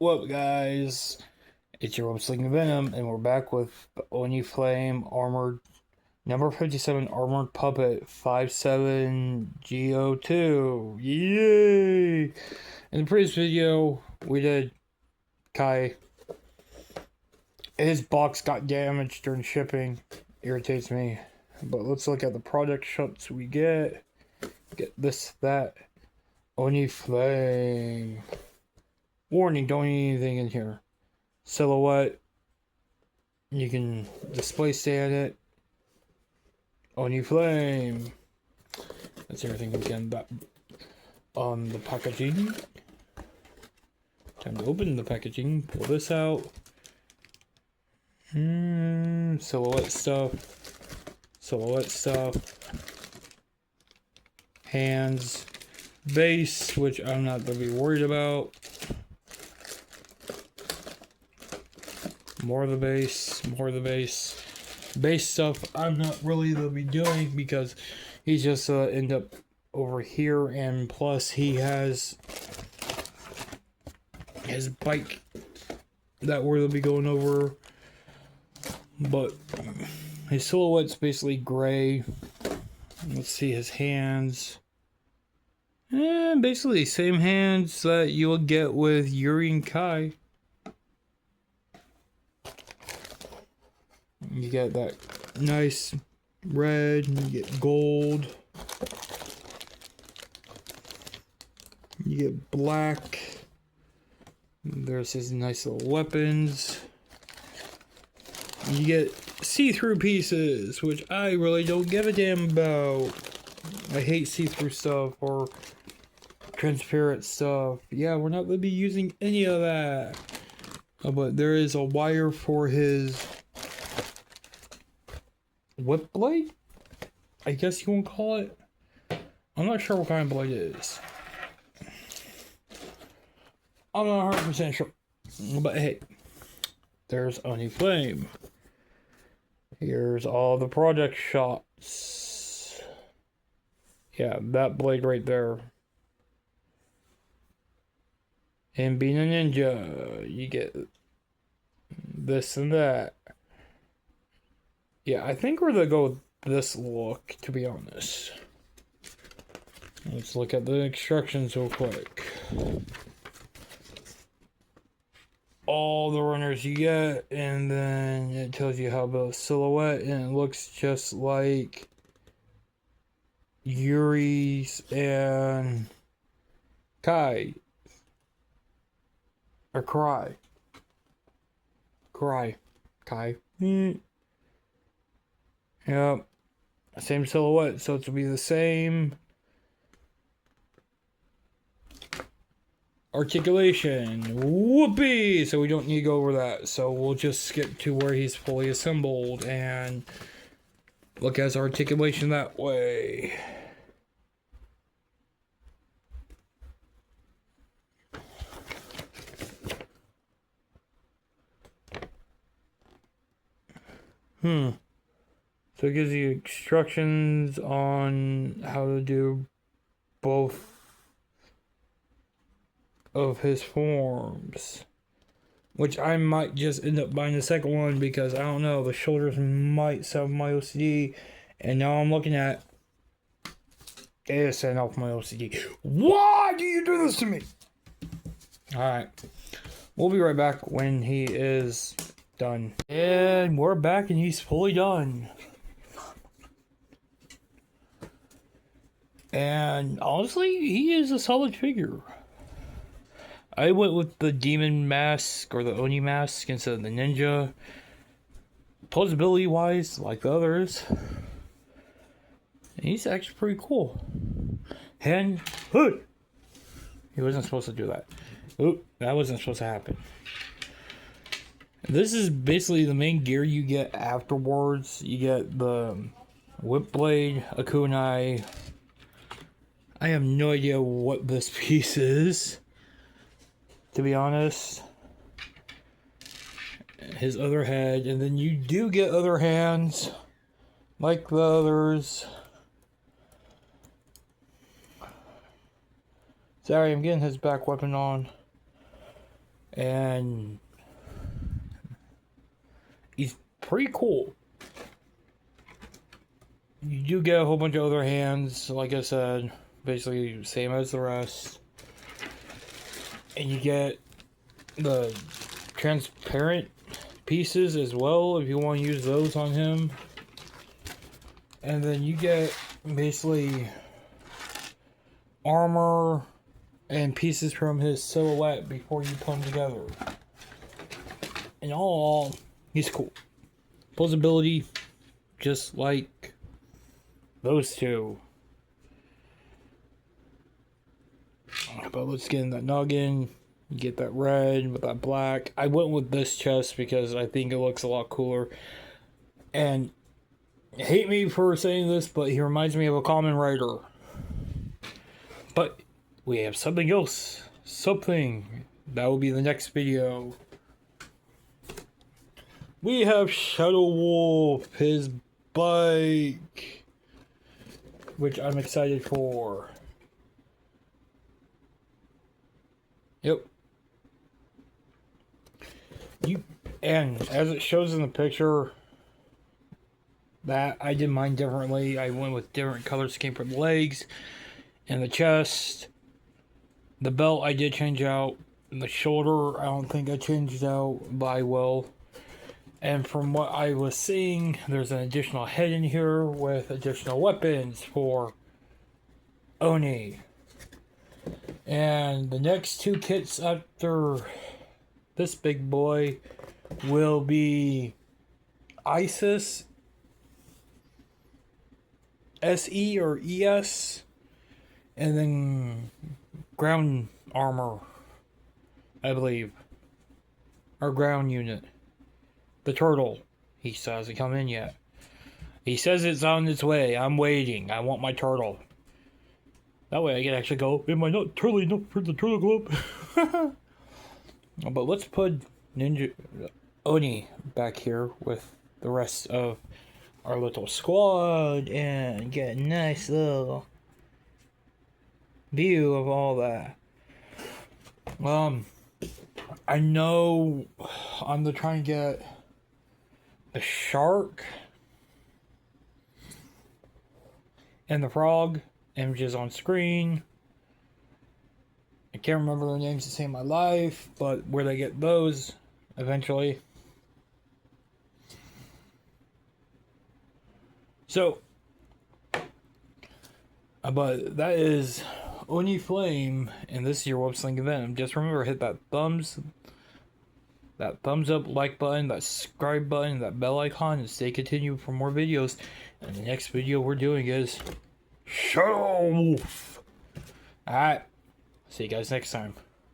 What up, guys? It's your Slinging Venom, and we're back with the Oni Flame armored number 57 armored puppet 57GO2. Yay! In the previous video, we did Kai. His box got damaged during shipping. Irritates me. But let's look at the product shots we get. Get this, that. Oni Flame. Warning, don't eat anything in here. Silhouette. You can display stand it. Oni Flame. That's everything we can back on the packaging. Time to open the packaging. Pull this out. Silhouette stuff. Silhouette stuff. Hands. Base, which I'm not going to be worried about. More of the base, more of the base. Base stuff I'm not really going to be doing because he's just end up over here, and plus he has his bike that we're going to be going over. But his silhouette's basically gray. Let's see his hands. Basically the same hands that you'll get with Yuri and Kai. You get that nice red, and you get gold. You get black. There's his nice little weapons. You get see-through pieces, which I really don't give a damn about. I hate see-through stuff or transparent stuff. Yeah, we're not going to be using any of that. But there is a wire for his whip blade? I guess you won't call it. I'm not sure what kind of blade it is. I'm not 100% sure. But hey, there's Oni Flame. Here's all the product shots. Yeah, that blade right there. And being a ninja, you get this and that. Yeah, I think we're gonna go with this look, to be honest. Let's look at the instructions real quick. All the runners you get, and then it tells you how about silhouette, and it looks just like Yuri's and Kai. Or Kai. Yep. Same silhouette, so it will be the same articulation. Whoopee! So we don't need to go over that. So we'll just skip to where he's fully assembled and look at his articulation that way. So it gives you instructions on how to do both of his forms. Which I might just end up buying the second one because I don't know, the shoulders might set off my OCD. And now I'm looking at it is setting off my OCD. Why do you do this to me? Alright. We'll be right back when he is done. And we're back and he's fully done. And honestly, he is a solid figure. I went with the demon mask or the Oni mask instead of the ninja. Plausibility wise, like the others. And he's actually pretty cool. And he wasn't supposed to do that. Oop, that wasn't supposed to happen. This is basically the main gear you get afterwards. You get the whip blade, a kunai. I have no idea what this piece is, to be honest. His other head, and then you do get other hands, like the others. Sorry, I'm getting his back weapon on. And he's pretty cool. You do get a whole bunch of other hands, like I said, basically same as the rest. And you get the transparent pieces as well if you want to use those on him. And then you get basically armor and pieces from his silhouette before you put them together. And all, he's cool. Posability, just like those two. But let's get in that noggin. You get that red with that black. I went with this chest because I think it looks a lot cooler. And hate me for saying this, but he reminds me of a Kamen Rider. But we have something else. Something. That will be the next video. We have Shadow Wolf, his bike, which I'm excited for. Yep. And as it shows in the picture, that I did mine differently. I went with different color scheme for the legs and the chest. The belt I did change out. The shoulder I don't think I changed out, but I will. And from what I was seeing, there's an additional head in here with additional weapons for Oni. And the next two kits after this big boy will be ISIS SE or ES, and then ground armor, I believe, or ground unit. The turtle, he still hasn't come in yet. He says it's on its way. I'm waiting. I want my turtle. That way I can actually go, am I not turtle enough for the turtle globe? But let's put Oni back here with the rest of our little squad and get a nice little view of all that. I know I'm trying to get the shark and the frog images on screen. I can't remember their names to save my life, but where they get those eventually. So, but that is Oni Flame, and this is your web-sling event. Just remember, hit that thumbs up, like button, that subscribe button, that bell icon, and stay continued for more videos. And the next video we're doing is Shadow Wolf. Alright, see you guys next time.